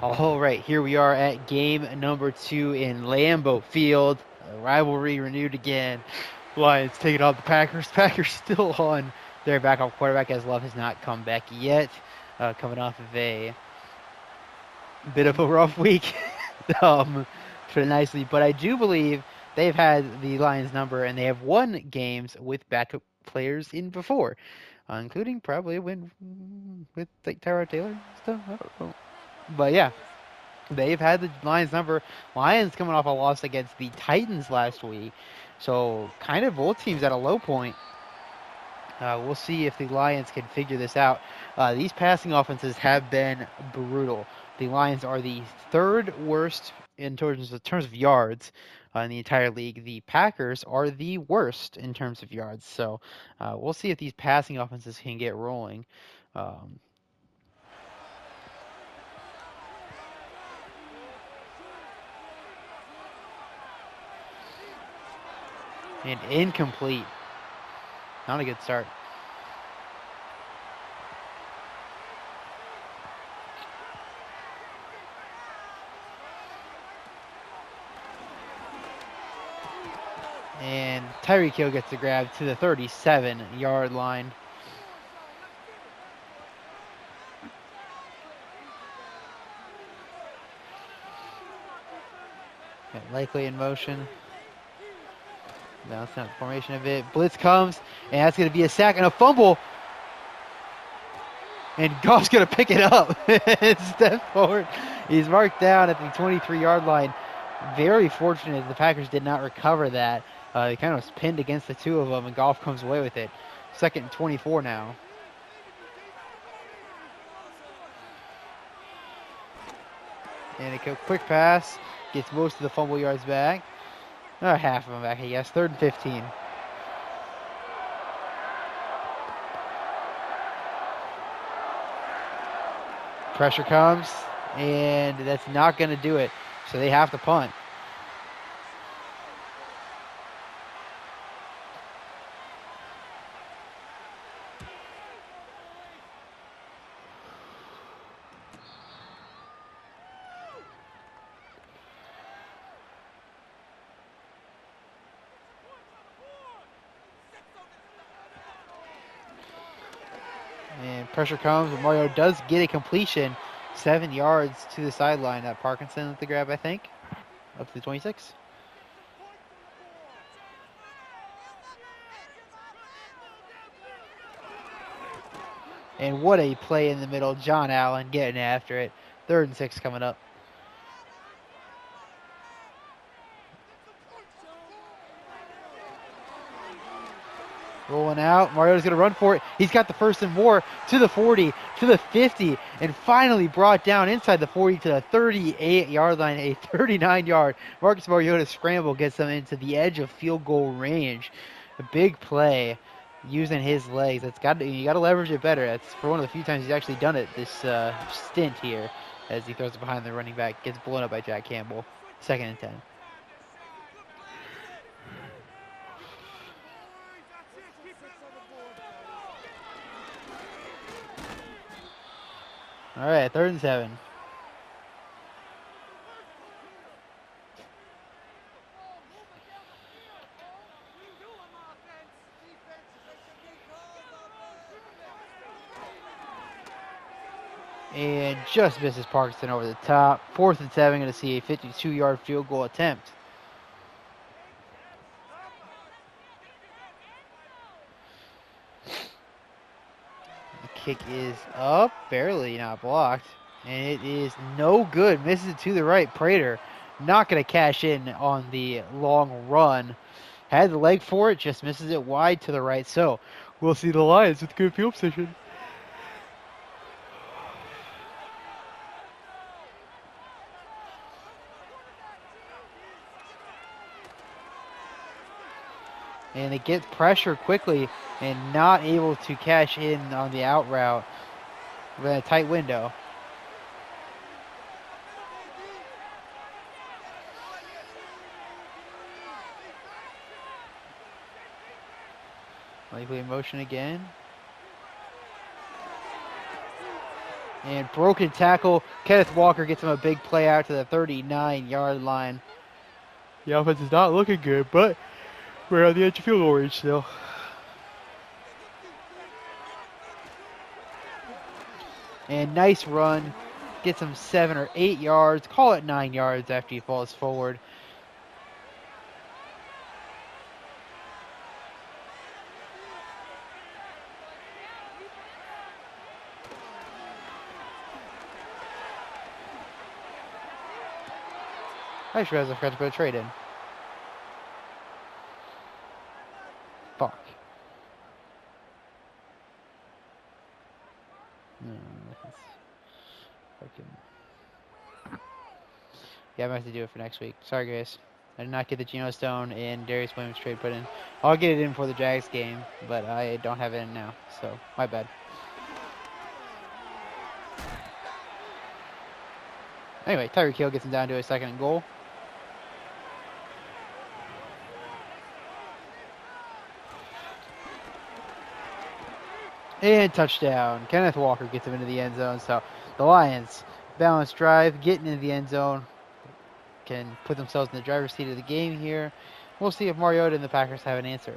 All right, here we are at game number 2 in Lambeau Field. A rivalry renewed again. Lions taking on the Packers. Packers still on their backup quarterback as Love has not come back yet. Coming off of a bit of a rough week, pretty nicely. But I do believe they've had the Lions number and they have won games with backup players in before, including probably a win with like Tyrod Taylor stuff. I don't know. But yeah, they've had the Lions number. Lions coming off a loss against the Titans last week. So kind of both teams at a low point. We'll see if the Lions can figure this out. These passing offenses have been brutal. The Lions are the third worst in terms of yards in the entire league. The Packers are the worst in terms of yards. So we'll see if these passing offenses can get rolling. Um, and incomplete. Not a good start. And Tyreek Hill gets the grab to the 37-yard line. Got Likely in motion. Bouncing out the formation a bit. Blitz comes, and that's going to be a sack and a fumble. And Goff's going to pick it up. Step forward. He's marked down at the 23-yard line. Very fortunate the Packers did not recover that. They kind of was pinned against the two of them, and Goff comes away with it. 2nd and 24 now. And a quick pass. Gets most of the fumble yards back. Half of them back, I guess. 3rd and 15. Pressure comes, and that's not going to do it. So they have to punt. And pressure comes, and Mario does get a completion. 7 yards to the sideline. Parkinson with the grab, I think. Up to the 26. And what a play in the middle. John Allen getting after it. 3rd and 6 coming up. Rolling out. Mariota's going to run for it. He's got the 1st and more to the 40, to the 50, and finally brought down inside the 40 to the 38-yard line, a 39-yard. Marcus Mariota scramble gets them into the edge of field goal range. A big play using his legs. You got to leverage it better. That's for one of the few times he's actually done it this stint here as he throws it behind the running back. Gets blown up by Jack Campbell. 2nd and 10. All right, 3rd and 7. And just misses Parkinson over the top. 4th and 7, going to see a 52-yard field goal attempt. The kick is up, barely not blocked. And it is no good. Misses it to the right. Prater not going to cash in on the long run. Had the leg for it, just misses it wide to the right. So we'll see the Lions with good field position. And they get pressure quickly and not able to cash in on the out route with a tight window. Likely in motion again. And broken tackle. Kenneth Walker gets him a big play out to the 39-yard line. The offense is not looking good, but we're on the edge of field goal range still. And nice run. Gets him 7 or 8 yards. Call it 9 yards after he falls forward. I just realized I forgot to put a trade in. Fuck. No, that's fucking... Yeah, I'm going to have to do it for next week. Sorry, guys. I did not get the Geno Stone and Darius Williams trade put in. I'll get it in for the Jags game, but I don't have it in now, so my bad. Anyway, Tyreek Hill gets him down to a 2nd and goal. And touchdown. Kenneth Walker gets him into the end zone. So the Lions, balanced drive, getting into the end zone, can put themselves in the driver's seat of the game here. We'll see if Mariota and the Packers have an answer.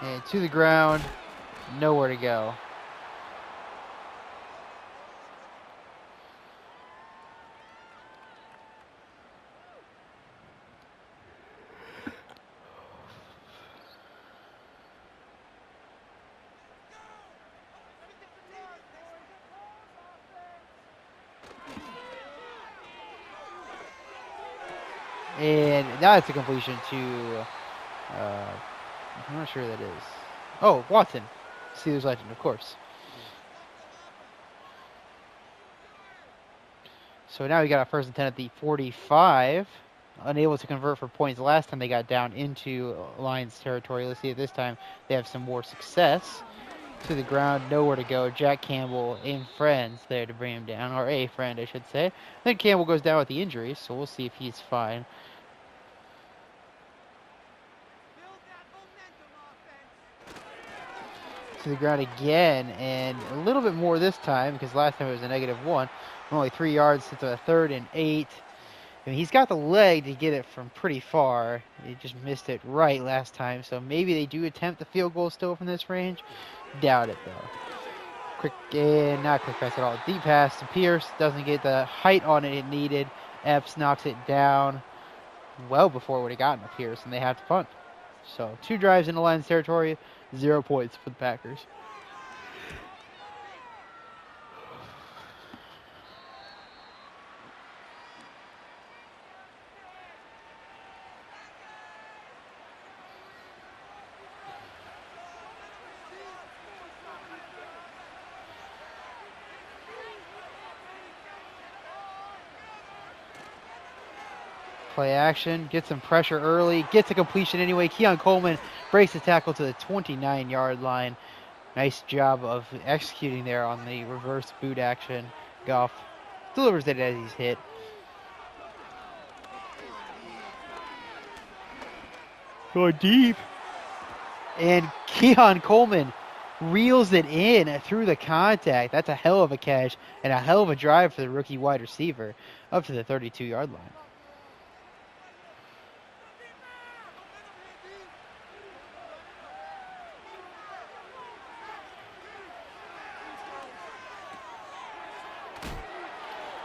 And to the ground, nowhere to go. And that's a completion to, I'm not sure who that is. Oh, Watson. Steelers legend, of course. So now we got a 1st and 10 at the 45. Unable to convert for points last time they got down into Lions territory. Let's see if this time they have some more success. To the ground, nowhere to go. Jack Campbell and friends there to bring him down, or a friend, I should say. Then Campbell goes down with the injury, so we'll see if he's fine. To the ground again, and a little bit more this time because last time it was a -1. Only 3 yards to the 3rd and 8. I mean, he's got the leg to get it from pretty far. He just missed it right last time, so maybe they do attempt the field goal still from this range. Doubt it though. Quick, and not quick pass at all. Deep pass to Pierce. Doesn't get the height on it needed. Epps knocks it down well before it would have gotten to Pierce, and they have to punt. So 2 drives into Lions territory, 0 points for the Packers. Play action, gets some pressure early, gets a completion anyway. Keon Coleman breaks the tackle to the 29-yard line. Nice job of executing there on the reverse boot action. Goff delivers it as he's hit. Going deep. And Keon Coleman reels it in through the contact. That's a hell of a catch and a hell of a drive for the rookie wide receiver up to the 32-yard line.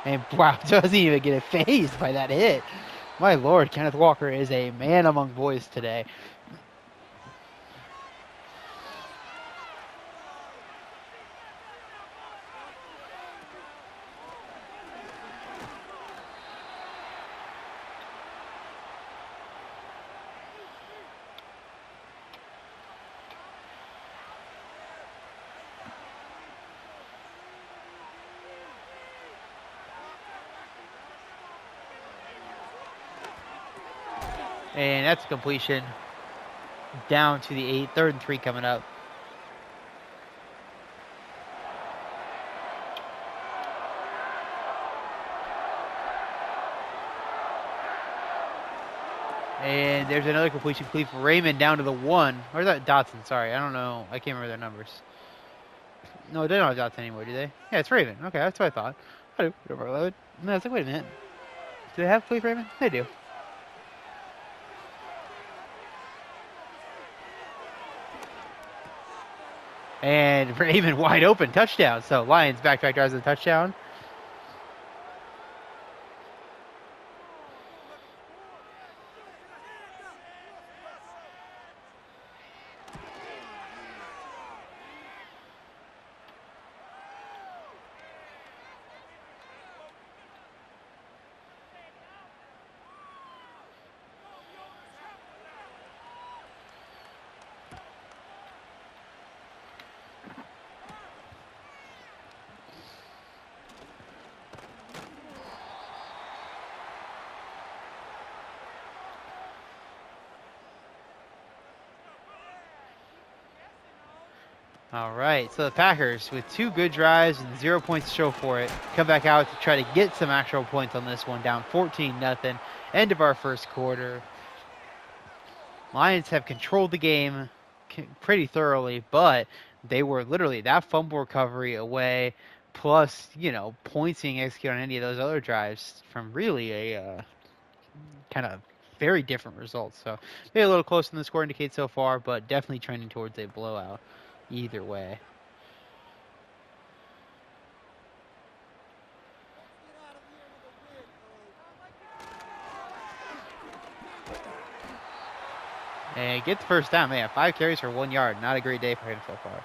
And wow, doesn't even get phased by that hit. My lord, Kenneth Walker is a man among boys today. And that's a completion down to the 8. 3rd and 3 coming up. And there's another completion complete for Raymond down to the 1. Or is that Dotson? Sorry, I don't know. I can't remember their numbers. No, they don't have Dotson anymore, do they? Yeah, it's Raymond. Okay, that's what I thought. I do. Number 11. No, I was like, wait a minute. Do they have complete Raymond? They do. And Raymond wide open. Touchdown. So Lions back-to-back drives of the touchdown. All right, so the Packers with 2 good drives and 0 points to show for it, come back out to try to get some actual points on this one, down 14-0, end of our first quarter. Lions have controlled the game pretty thoroughly, but they were literally that fumble recovery away, plus, points being executed on any of those other drives from really a kind of very different results. So maybe a little closer than the score indicates so far, but definitely trending towards a blowout either way. And get the first down, man. 5 carries for 1 yard. Not a great day for him so far.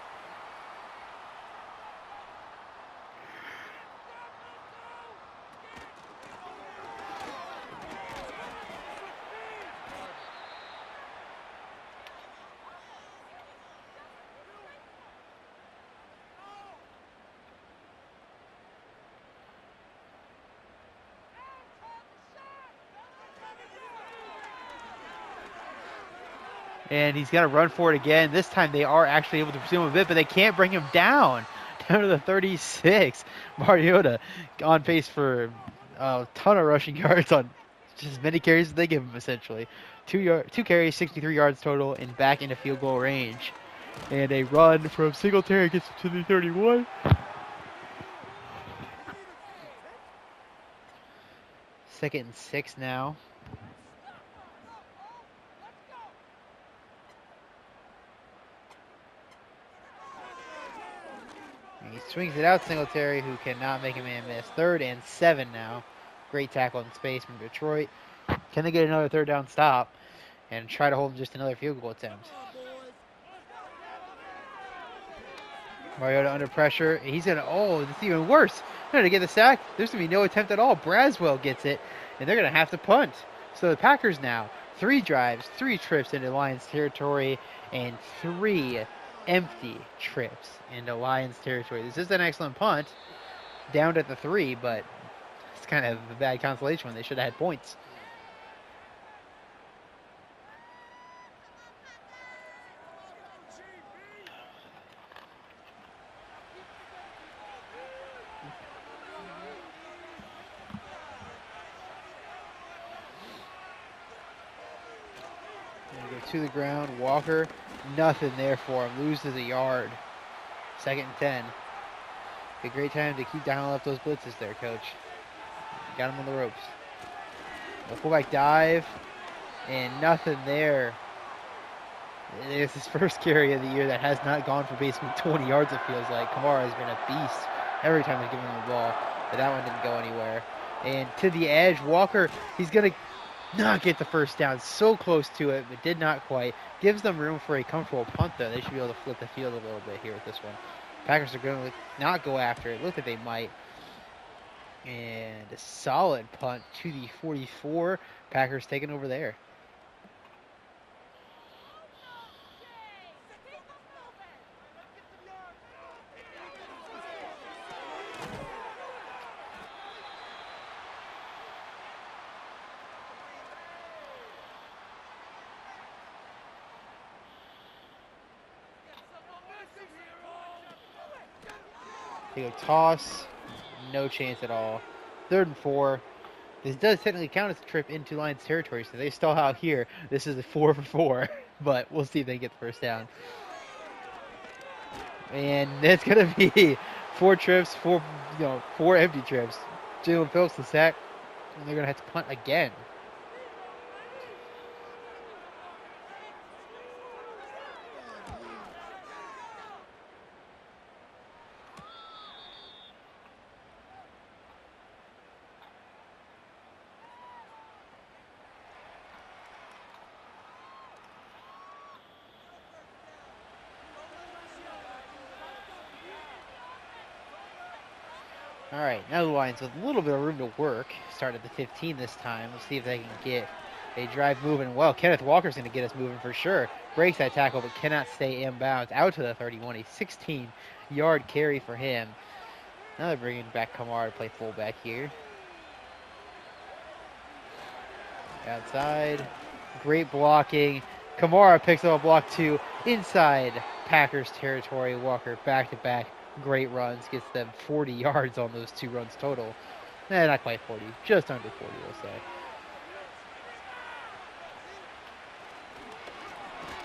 And he's got to run for it again. This time they are actually able to pursue him a bit, but they can't bring him down. Down to the 36. Mariota on pace for a ton of rushing yards on just as many carries as they give him, essentially. 2 carries, 63 yards total, and back into field goal range. And a run from Singletary gets him to the 31. Second and 6 now. And he swings it out, Singletary, who cannot make a man miss. 3rd and 7 now. Great tackle in space from Detroit. Can they get another 3rd down stop and try to hold just another field goal attempt? Mariota under pressure. He's going to, this is even worse. They're going to get the sack. There's going to be no attempt at all. Braswell gets it, and they're going to have to punt. So the Packers now, 3 drives, 3 trips into Lions territory, and 3 empty trips into Lions territory. This is an excellent punt, down at the 3, but it's kind of a bad consolation when they should have had points. To the ground. Walker, nothing there for him. Loses a yard. 2nd and 10. A great time to keep dialing up those blitzes there, Coach. Got him on the ropes. The fullback dive, and nothing there. It's his first carry of the year that has not gone for basically 20 yards, it feels like. Kamara has been a beast every time he's given him the ball, but that one didn't go anywhere. And to the edge, Walker, he's going to not get the first down. So close to it, but did not quite. Gives them room for a comfortable punt, though. They should be able to flip the field a little bit here with this one. Packers are going to not go after it. Look like they might. And a solid punt to the 44. Packers taking over there. They go toss. No chance at all. 3rd and 4. This does technically count as a trip into Lions territory, so they stall out here. This is a 4 for 4, but we'll see if they get the first down. And it's gonna be 4 trips, 4 empty trips. Jalen Phillips the sack, and they're gonna have to punt again. All right, now the Lions with a little bit of room to work. Start at the 15 this time. We'll see if they can get a drive moving. Well, Kenneth Walker's going to get us moving for sure. Breaks that tackle, but cannot stay inbounds. Out to the 31, a 16-yard carry for him. Now they're bringing back Kamara to play fullback here. Outside, great blocking. Kamara picks up a block 2 inside Packers territory. Walker back-to-back. Great runs, gets them 40 yards on those 2 runs total. Not quite 40, just under 40, we'll say.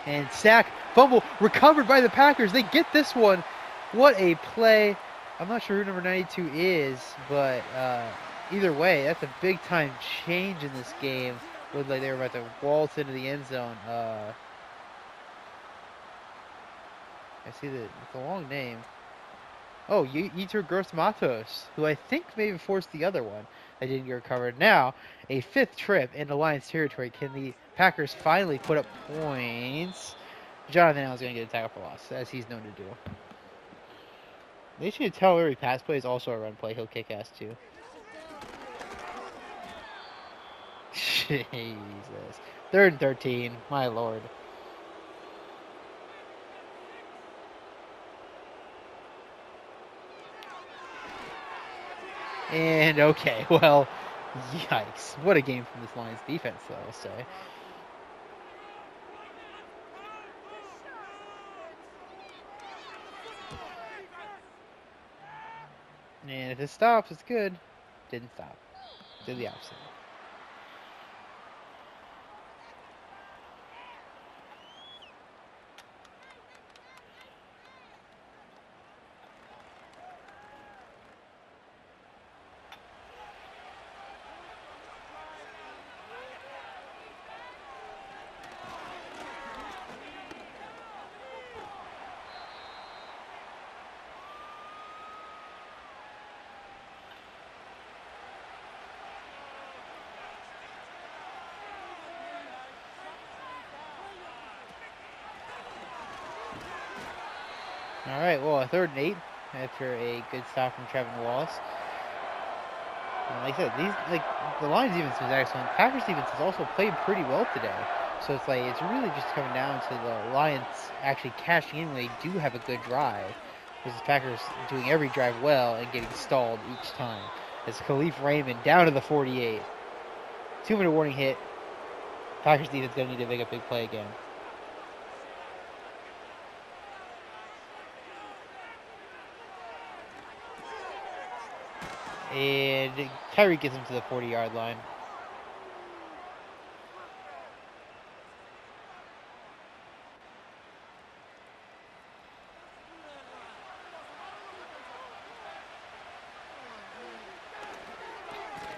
And sack, fumble, recovered by the Packers. They get this one. What a play. I'm not sure who number 92 is, but either way, that's a big-time change in this game. Looked like they were about to waltz into the end zone. I see it's a long name. Oh, Yetur Gross-Matos, who I think maybe forced the other one that didn't get recovered. Now, a 5th trip into Lions territory. Can the Packers finally put up points? Jonathan Allen's going to get a tackle for loss, as he's known to do. They should tell every pass play is also a run play. He'll kick ass too. Jesus. 3rd and 13. My lord. And okay, well, yikes. What a game from this Lions defense, though, I'll say. And if it stops, it's good. Didn't stop. Did the opposite. All right, well, a 3rd and 8 after a good stop from Trevin Wallace. And like I said, the Lions defense was excellent. Packers defense has also played pretty well today. So it's really just coming down to the Lions actually cashing in when they do have a good drive. Because the Packers doing every drive well and getting stalled each time. As Khalif Raymond down to the 48. 2-minute warning hit. Packers defense going to need to make a big play again. And Kyrie gets him to the 40-yard line.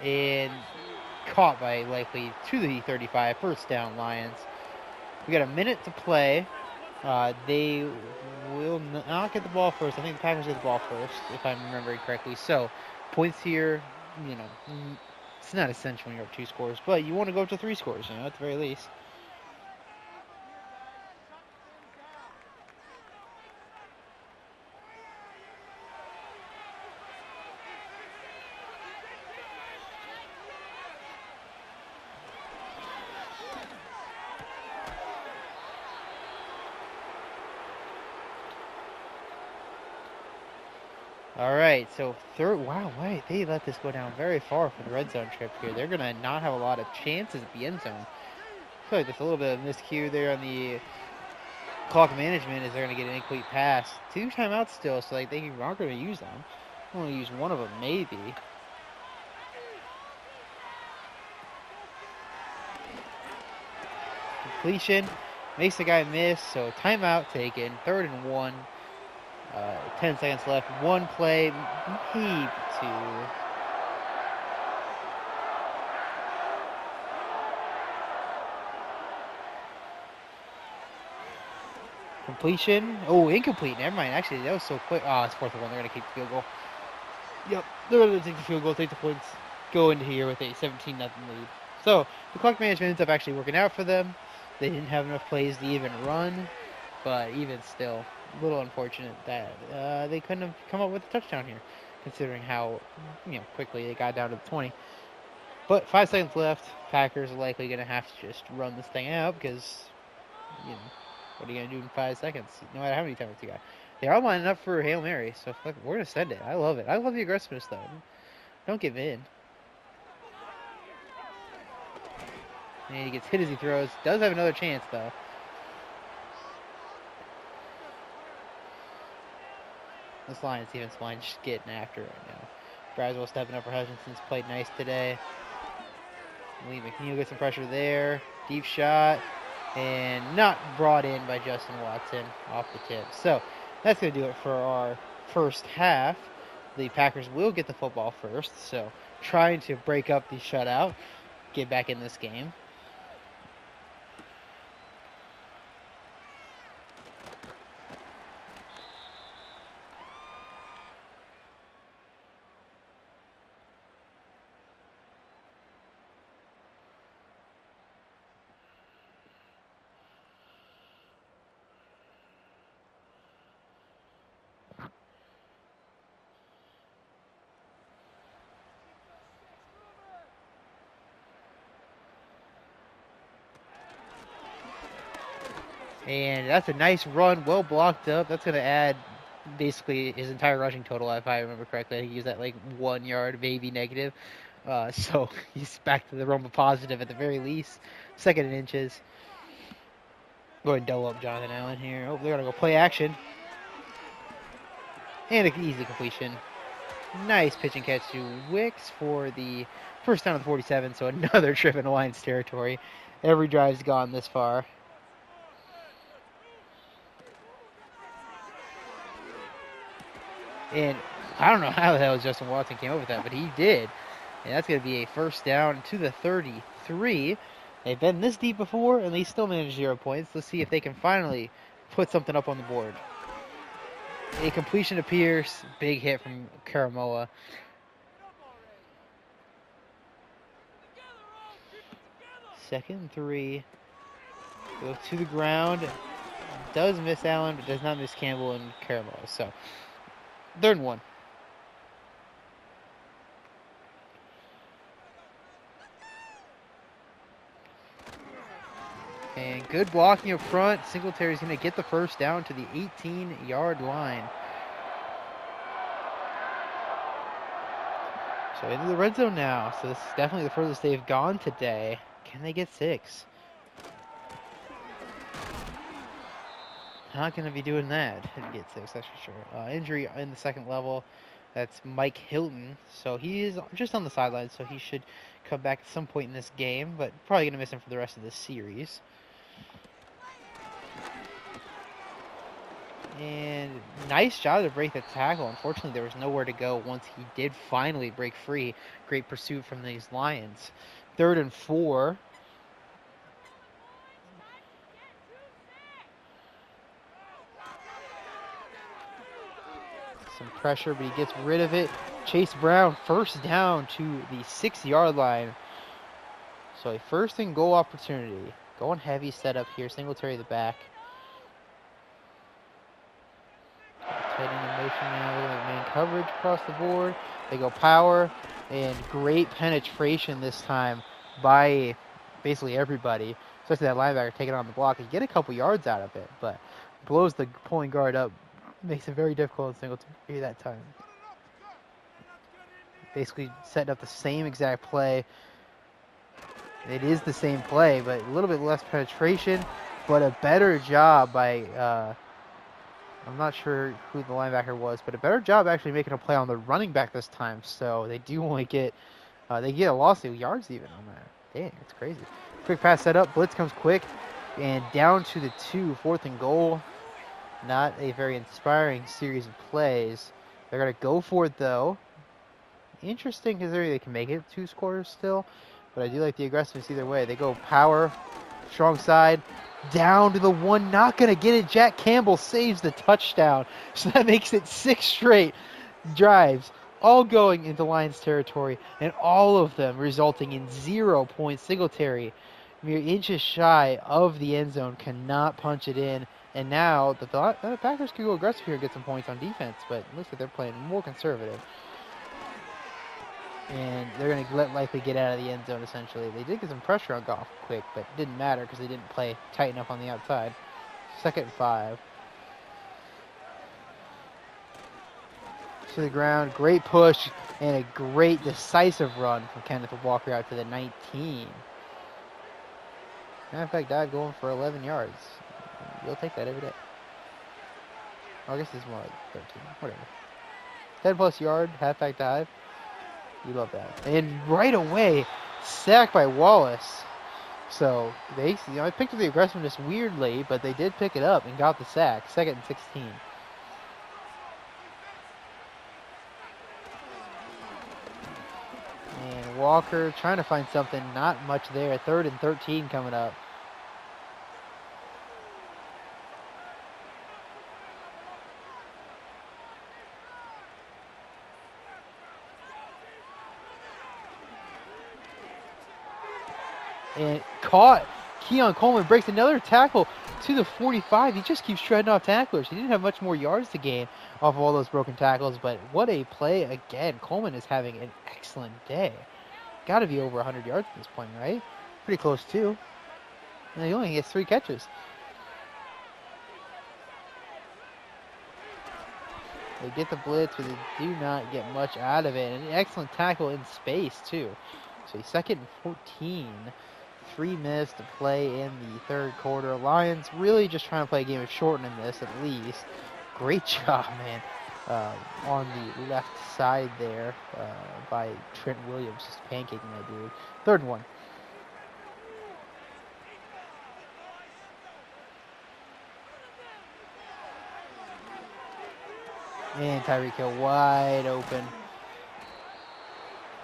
And caught by likely to the 35. 1st down, Lions. We got a minute to play. They will not get the ball first. I think the Packers get the ball first, if I'm remembering correctly. So, points here, it's not essential when you're up 2 scores, but you want to go up to 3 scores, at the very least. All right, so wow, wait, they let this go down very far for the red zone trip here. They're going to not have a lot of chances at the end zone. I feel like there's a little bit of miscue there on the clock management as they're going to get an incomplete pass. 2 timeouts still, so they aren't going to use them. Only use one of them, maybe. Completion. Makes the guy miss, so timeout taken. 3rd and 1. 10 seconds left. One play, maybe two. Completion. Oh, incomplete. Never mind. Actually, that was so quick. Oh, it's 4th and 1. They're going to keep the field goal. Yep. They're going to take the field goal, take the points, go into here with a 17-0 lead. So, the clock management ends up actually working out for them. They didn't have enough plays to even run, but even still, a little unfortunate that they couldn't have come up with a touchdown here, considering how quickly they got down to the 20. But 5 seconds left. Packers are likely going to have to just run this thing out because, what are you going to do in 5 seconds? No matter how many times you got. They are lining up for Hail Mary, so we're going to send it. I love it. I love the aggressiveness, though. Don't give in. And he gets hit as he throws. Does have another chance, though. This Lions defense line just getting after it right now. Braswell stepping up for Hutchinson's played nice today. Lee McNeil gets some pressure there. Deep shot. And not brought in by Justin Watson off the tip. So that's going to do it for our first half. The Packers will get the football first. So trying to break up the shutout. Get back in this game. And that's a nice run, well blocked up. That's going to add basically his entire rushing total, if I remember correctly. He used that like 1 yard, maybe negative. So he's back to the rumble positive at the very least. 2nd and inches. Go ahead and double up Jonathan Allen here. Oh, they're going to go play action. And an easy completion. Nice pitch and catch to Wicks for the first down of the 47. So another trip in Lions territory. Every drive's gone this far. And I don't know how the hell Justin Watson came up with that, but he did. And that's going to be a first down to the 33. They've been this deep before, and they still managed 0 points. Let's see if they can finally put something up on the board. A completion to Pierce. Big hit from Karamoa. Second and 3. Goes to the ground. Does miss Allen, but does not miss Campbell and Karamoa. So, 3rd and 1. And good blocking up front. Singletary's going to get the first down to the 18-yard line. So into the red zone now. So this is definitely the furthest they've gone today. Can they get 6? Not going to be doing that to get 6, that's for sure. Injury in the 2nd level. That's Mike Hilton. So he is just on the sideline, so he should come back at some point in this game, but probably going to miss him for the rest of this series. And nice job to break the tackle. Unfortunately, there was nowhere to go once he did finally break free. Great pursuit from these Lions. 3rd and 4. Some pressure, but he gets rid of it. Chase Brown, first down to the 6-yard line. So a 1st and goal opportunity. Going heavy setup here. Singletary the back. Tight end in motion now. Looking at man coverage across the board. They go power and great penetration this time by basically everybody, especially that linebacker taking on the block. He get a couple yards out of it, but blows the pulling guard up. Makes it very difficult in Singletary that time. Basically setting up the same exact play. It is the same play, but a little bit less penetration, but a better job by I'm not sure who the linebacker was, but a better job actually making a play on the running back this time. So they do only get they get a loss of yards even on that. Dang, it's crazy. Quick pass set up, blitz comes quick, and down to the 2, 4th and goal. Not a very inspiring series of plays. They're gonna go for it though. Interesting considering they can make it 2 scores still, but I do like the aggressiveness either way. They go power, strong side, down to the 1, not going to get it. Jack Campbell saves the touchdown, so that makes it 6 straight drives, all going into Lions territory, and all of them resulting in 0 points. Singletary, mere inches shy of the end zone, cannot punch it in, and now the Packers could go aggressive here and get some points on defense, but it looks like they're playing more conservative. And they're going to likely get out of the end zone, essentially. They did get some pressure on Goff quick, but it didn't matter because they didn't play tight enough on the outside. 2nd and 5. To the ground. Great push and a great decisive run from Kenneth Walker out to the 19. Matter of fact, dive going for 11 yards. You'll take that every day. Oh, I guess it's more like 13. Whatever. 10+ yard, halfback dive. You love that. And right away, sacked by Wallace. So they, I picked up the aggressiveness weirdly, but they did pick it up and got the sack. 2nd and 16. And Walker trying to find something. Not much there. 3rd and 13 coming up. And caught. Keon Coleman breaks another tackle to the 45. He just keeps shredding off tacklers. He didn't have much more yards to gain off of all those broken tackles, but what a play again. Coleman is having an excellent day. Got to be over 100 yards at this point, right? Pretty close too. And he only gets 3 catches. They get the blitz, but they do not get much out of it. And an excellent tackle in space too. So 2nd and 14. 3 minutes to play in the 3rd quarter. Lions really just trying to play a game of shortening this at least. Great job, man, on the left side there by Trent Williams, just pancaking that dude. 3rd and 1. And Tyreek Hill wide open.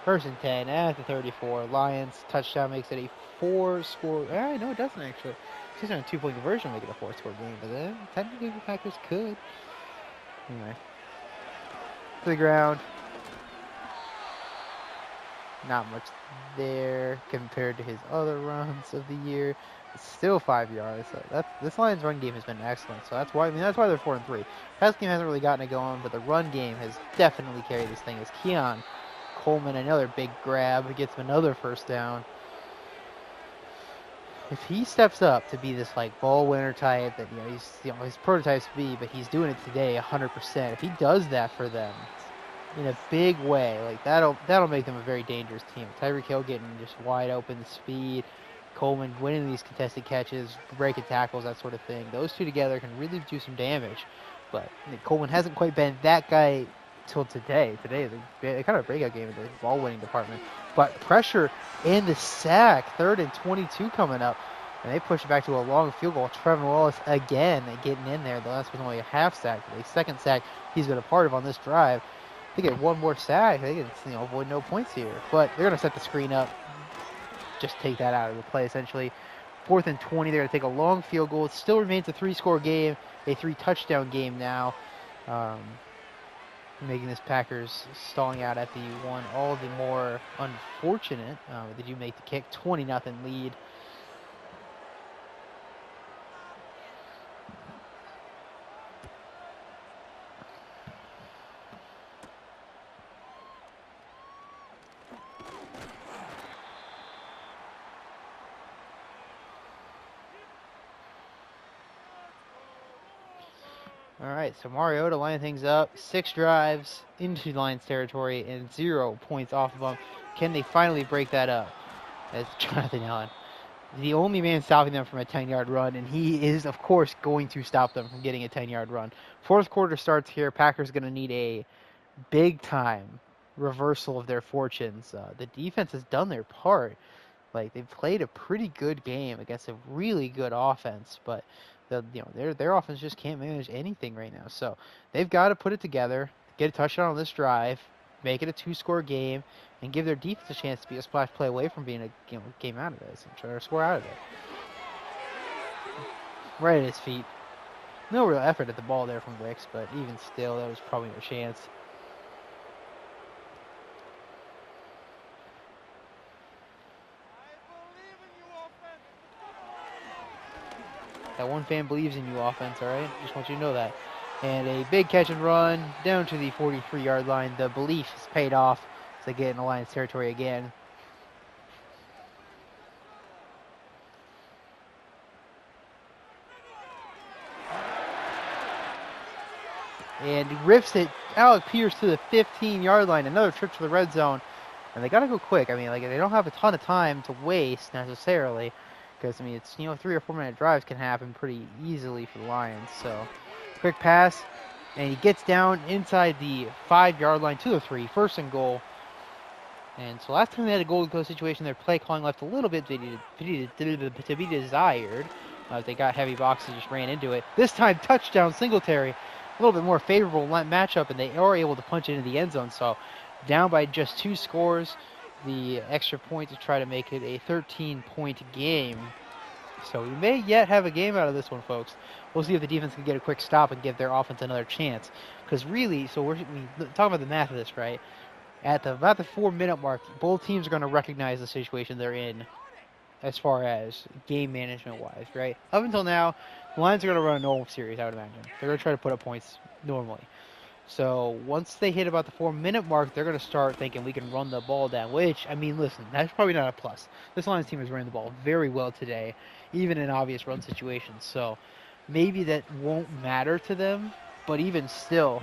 1st and 10 at the 34. Lions touchdown makes it a 4-score. No, it doesn't actually. It's just on a 2-point conversion make it a 4-score game, but then technically the Packers could. Anyway, to the ground. Not much there compared to his other runs of the year. It's still 5 yards. So this Lions run game has been excellent. So that's why that's why they're 4 and 3. Pass game hasn't really gotten it going, but the run game has definitely carried this thing. As Keon Coleman, another big grab, he gets him another 1st down. If he steps up to be this like ball winner type that he's prototypes to be, but he's doing it today 100%. If he does that for them in a big way, like that'll make them a very dangerous team. Tyreek Hill getting just wide open, speed, Coleman winning these contested catches, breaking tackles, that sort of thing. Those two together can really do some damage. But Coleman hasn't quite been that guy till today. Today they kind of a breakout game in the ball winning department. But pressure and the sack, 3rd and 22 coming up. And they push it back to a long field goal. Trevor Wallace again getting in there. The last was only a half sack. The 2nd sack he's been a part of on this drive. They get 1 more sack. They can avoid no points here. But they're going to set the screen up. Just take that out of the play essentially. 4th and 20. They're going to take a long field goal. It still remains a 3-score game. A 3-touchdown game now. Making this Packers stalling out at the 1 all the more unfortunate. They do make the kick. 20-0 lead. All right, so Mariota lining things up. 6 drives into Lions territory and 0 points off of them. Can they finally break that up? As Jonathan Allen the only man stopping them from a 10-yard run, and he is, of course, going to stop them from getting a 10-yard run. Fourth quarter starts here. Packers going to need a big-time reversal of their fortunes. The defense has done their part. Like, they've played a pretty good game against a really good offense, but their offense just can't manage anything right now. So they've got to put it together, get a touchdown on this drive, make it a 2-score game, and give their defense a chance to be a splash play away from being a game out of this and try to score out of it. Right at his feet. No real effort at the ball there from Wicks, but even still, that was probably no chance. That one fan believes in you, offense, all right? Just want you to know that. And a big catch and run down to the 43-yard line. The belief has paid off as they get in the Lions territory again. And he rips it. Alec Pierce to the 15-yard line. Another trip to the red zone. And they got to go quick. I mean, like, they don't have a ton of time to waste necessarily. Because, I mean, it's, 3 or 4 minute drives can happen pretty easily for the Lions. So, quick pass. And he gets down inside the 5-yard line to the 3. First and goal. And so last time they had a goal to go situation, their play calling left a little bit to be desired. They got heavy boxes, just ran into it. This time, touchdown, Singletary. A little bit more favorable matchup, and they are able to punch it into the end zone. So down by just 2 scores, the extra point to try to make it a 13-point game. So we may yet have a game out of this one, folks. We'll see if the defense can get a quick stop and give their offense another chance. Because really, so we're talking about the math of this, right? At about the 4-minute mark, both teams are going to recognize the situation they're in as far as game management-wise, right? Up until now, the Lions are going to run a normal series, I would imagine. They're going to try to put up points normally. So once they hit about the 4-minute mark, they're going to start thinking we can run the ball down, which, I mean, listen, that's probably not a plus. This Lions team is running the ball very well today, even in obvious run situations. So maybe that won't matter to them, but even still,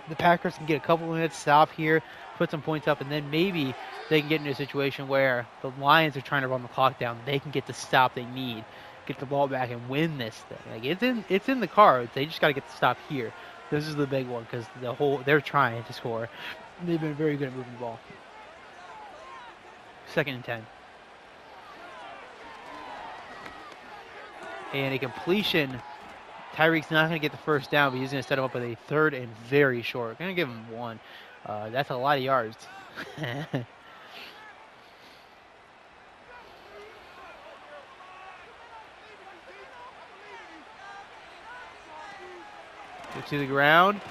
the Packers can get a couple minutes, stop here, put some points up, and then maybe they can get into a situation where the Lions are trying to run the clock down. They can get the stop they need, get the ball back, and win this thing. Like, it's in the cards. They just got to get the stop here. This is the big one because they're trying to score. They've been very good at moving the ball. 2nd and 10. And a completion. Tyreek's not going to get the first down, but he's going to set him up with a 3rd and very short. Going to give him 1. That's a lot of yards. Go to the ground,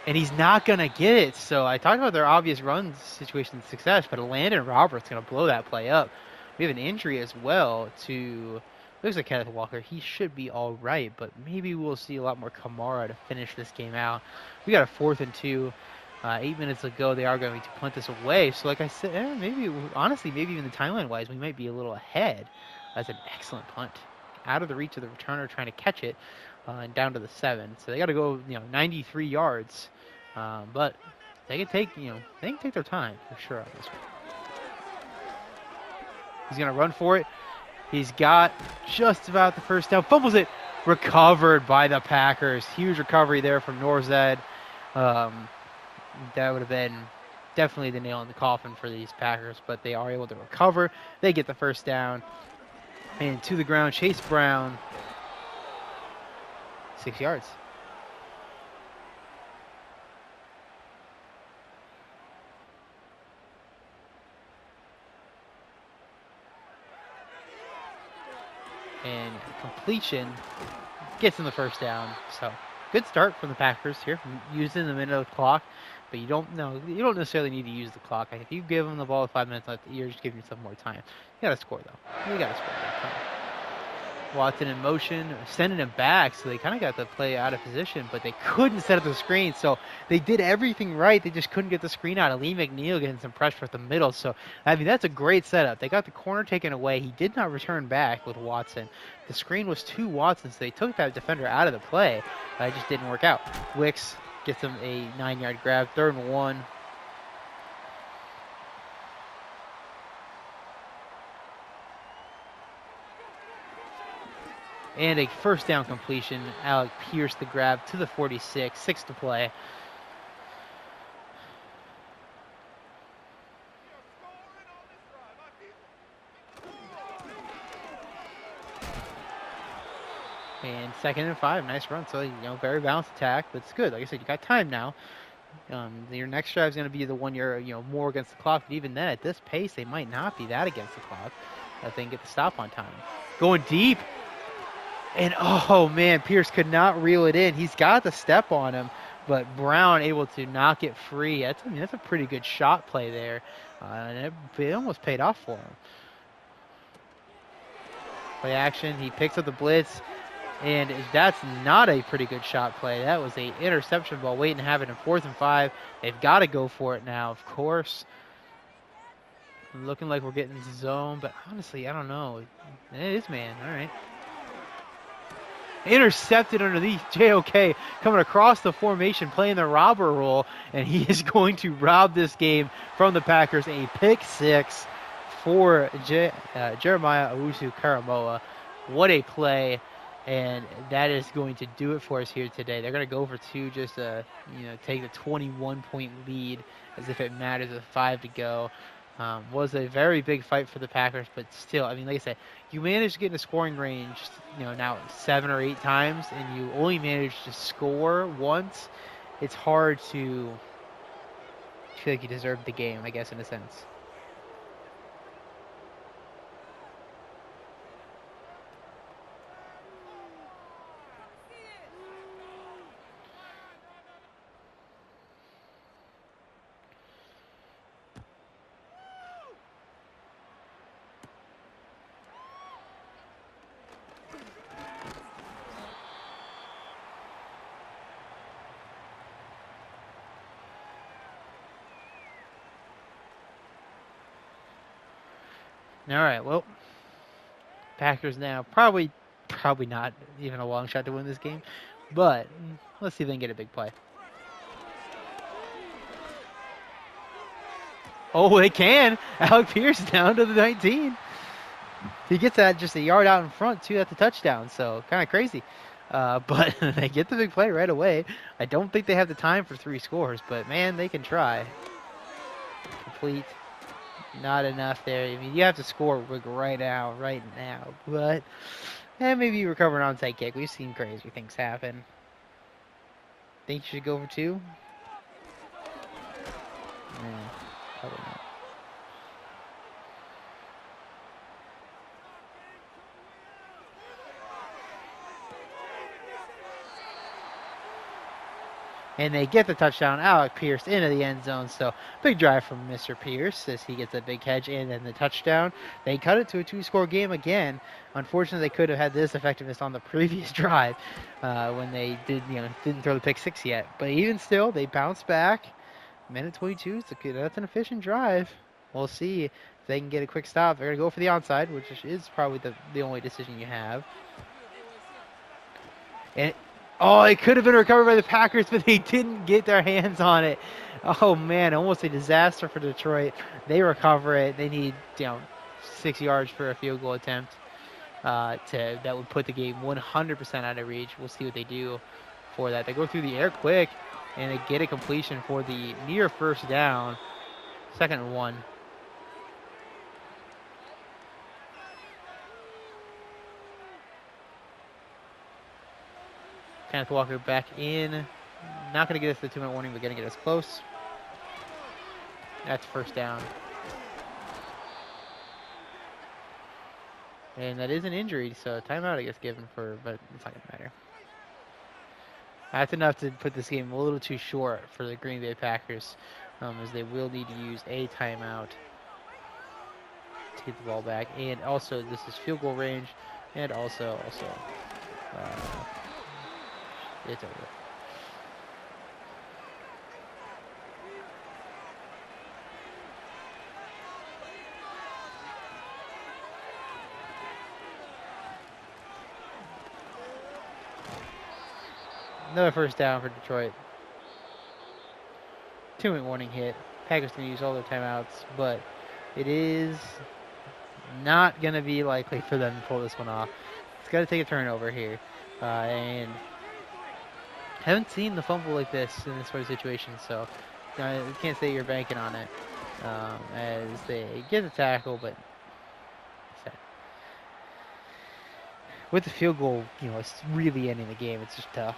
and he's not going to get it. So I talked about their obvious run situation success, but Landon Roberts going to blow that play up. We have an injury as well to... Looks like Kenneth Walker. He should be all right, but maybe we'll see a lot more Kamara to finish this game out. We got a 4th and 2. 8 minutes ago, they are going to punt this away. So like I said, maybe even the timeline-wise, we might be a little ahead. That's an excellent punt. Out of the reach of the returner trying to catch it and down to the 7. So they got to go, 93 yards. But they can take, their time for sure on this one. He's going to run for it. He's got just about the first down. Fumbles it. Recovered by the Packers. Huge recovery there from Norzed. That would have been definitely the nail in the coffin for these Packers, but they are able to recover. They get the first down. And to the ground, Chase Brown. 6 yards. And completion gets in the first down. So good start from the Packers here, using the minute of the clock. But you don't necessarily need to use the clock. If you give them the ball with 5 minutes left, you're just giving yourself more time. You got to score though. You got to score that time. Watson in motion, sending him back, so they kind of got the play out of position, but they couldn't set up the screen, so they did everything right. They just couldn't get the screen out. Lee McNeil getting some pressure at the middle, so I mean that's a great setup. They got the corner taken away. He did not return back with Watson. The screen was to Watson, so they took that defender out of the play. It just didn't work out. Wicks gets him a 9-yard grab, 3rd and 1. And a first down completion. Alec Pierce the grab to the 46, 6 to play. And 2nd and 5, nice run. So, very balanced attack, but it's good. Like I said, you got time now. Your next drive is going to be the one you're, more against the clock. But even then, at this pace, they might not be that against the clock if they can get the stop on time. Going deep. And, oh, man, Pierce could not reel it in. He's got the step on him, but Brown able to knock it free. That's a pretty good shot play there. And it almost paid off for him. Play action. He picks up the blitz. And that's not a pretty good shot play. That was an interception ball waiting to have it in 4th and 5. They've got to go for it now, of course. Looking like we're getting zone, but honestly, I don't know. It is man. All right. Intercepted underneath. JOK coming across the formation, playing the robber role, and he is going to rob this game from the Packers. A pick 6 for Jeremiah Owusu-Karamoah. What a play. And that is going to do it for us here today. They're going to go for 2 just to, take the 21-point lead as if it matters with 5 to go. Was a very big fight for the Packers, but still, like I said, you managed to get in a scoring range, now 7 or 8 times, and you only managed to score once. It's hard to feel like you deserved the game, I guess, in a sense. All right, well, Packers now probably not even a long shot to win this game, but let's see if they can get a big play. Oh, they can. Alec Pierce down to the 19. He gets that just a yard out in front, too, at the touchdown, so kind of crazy. But they get the big play right away. I don't think they have the time for 3 scores, but, man, they can try. Complete. Not enough there. I mean, you have to score right now. But maybe you recover an onside kick. We've seen crazy things happen. Think you should go for 2? Probably not. And they get the touchdown. Alec Pierce into the end zone. So big drive from Mr. Pierce as he gets a big catch and then the touchdown. They cut it to a 2-score game again. Unfortunately, they could have had this effectiveness on the previous drive when they didn't throw the pick 6 yet. But even still, they bounced back. Minute 22. That's an efficient drive. We'll see if they can get a quick stop. They're going to go for the onside, which is probably the only decision you have. And it could have been recovered by the Packers, but they didn't get their hands on it. Oh, man, almost a disaster for Detroit. They recover it. They need, 6 yards for a field goal attempt that would put the game 100% out of reach. We'll see what they do for that. They go through the air quick, and they get a completion for the near first down. 2nd and 1. Kenneth Walker back in. Not going to get us the 2-minute warning, but going to get us close. That's first down. And that is an injury, so timeout I guess given but it's not going to matter. That's enough to put this game a little too short for the Green Bay Packers, as they will need to use a timeout to get the ball back. And also, this is field goal range, and also, it's over. Another first down for Detroit. 2-minute warning hit. Packers going to use all their timeouts, but it is not going to be likely for them to pull this one off. It's got to take a turnover here. And haven't seen the fumble like this in this sort of situation, so you can't say you're banking on it as they get the tackle, but with the field goal, it's really ending the game. It's just tough.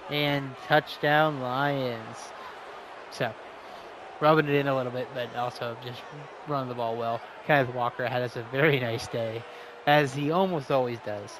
And touchdown Lions. So, rubbing it in a little bit, but also just running the ball well. Kenneth Walker had us a very nice day, as he almost always does.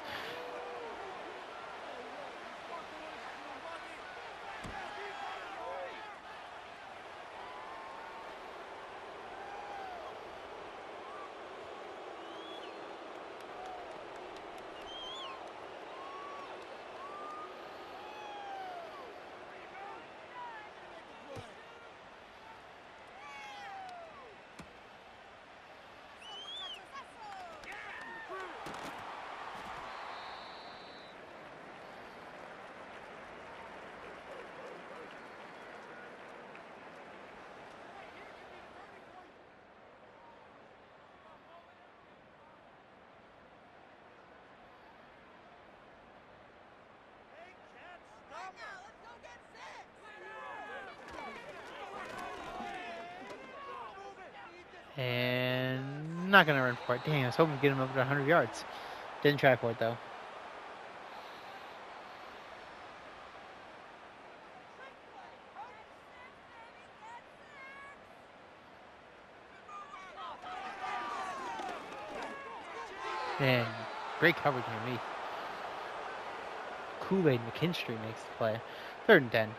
And not going to run for it. Dang, I was hoping to get him up to 100 yards. Didn't try for it, though. And great coverage underneath. Kool-Aid McKinstry makes the play. 3rd and 10.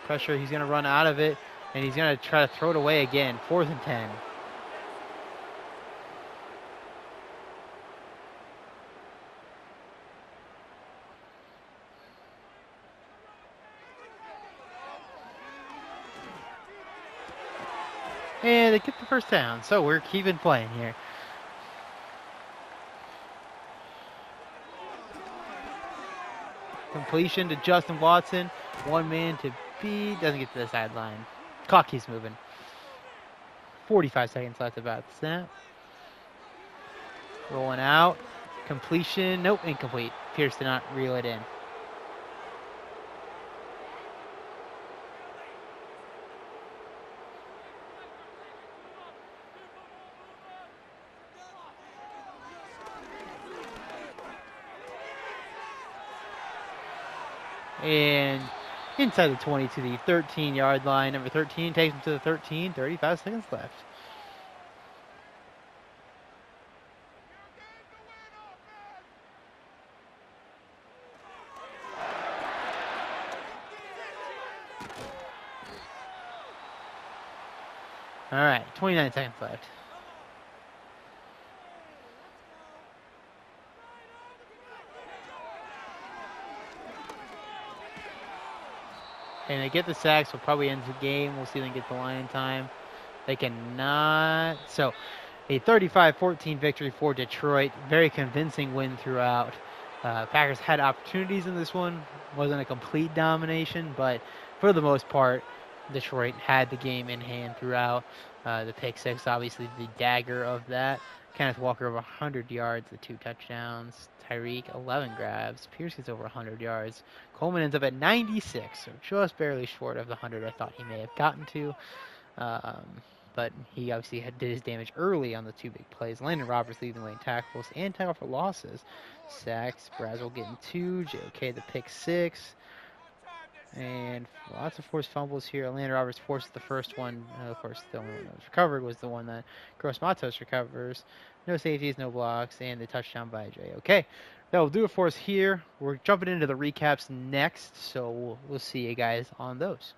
Pressure, he's going to run out of it, and he's going to try to throw it away again. 4th and 10. And they get the first down, so we're keeping playing here. Completion to Justin Watson. One man to beat. Doesn't get to the sideline. Clock keeps moving. 45 seconds left about the snap. Rolling out. Completion. Nope, incomplete. Pierce did not reel it in. And inside the 20 to the 13-yard line. Number 13 takes him to the 13. 35 seconds left. All right, 29 seconds left. And they get the sacks, so probably ends the game. We'll see if they get the line in time. They cannot. So a 35-14 victory for Detroit. Very convincing win throughout. Packers had opportunities in this one. Wasn't a complete domination, but for the most part, Detroit had the game in hand throughout. The pick six, obviously the dagger of that. Kenneth Walker over 100 yards, the 2 touchdowns. Tyreek 11 grabs. Pierce gets over 100 yards. Coleman ends up at 96, so just barely short of the 100 I thought he may have gotten to. But he obviously did his damage early on the 2 big plays. Landon Roberts leading the way in tackles and tackle for losses. Sacks, Brazel getting 2, JOK the pick 6. And lots of forced fumbles here. Landon Roberts forced the first one. Of course, the only one that was recovered was the one that Gross Matos recovers. No safeties, no blocks, and the touchdown by JOK. That will do it for us here. We're jumping into the recaps next, so we'll see you guys on those.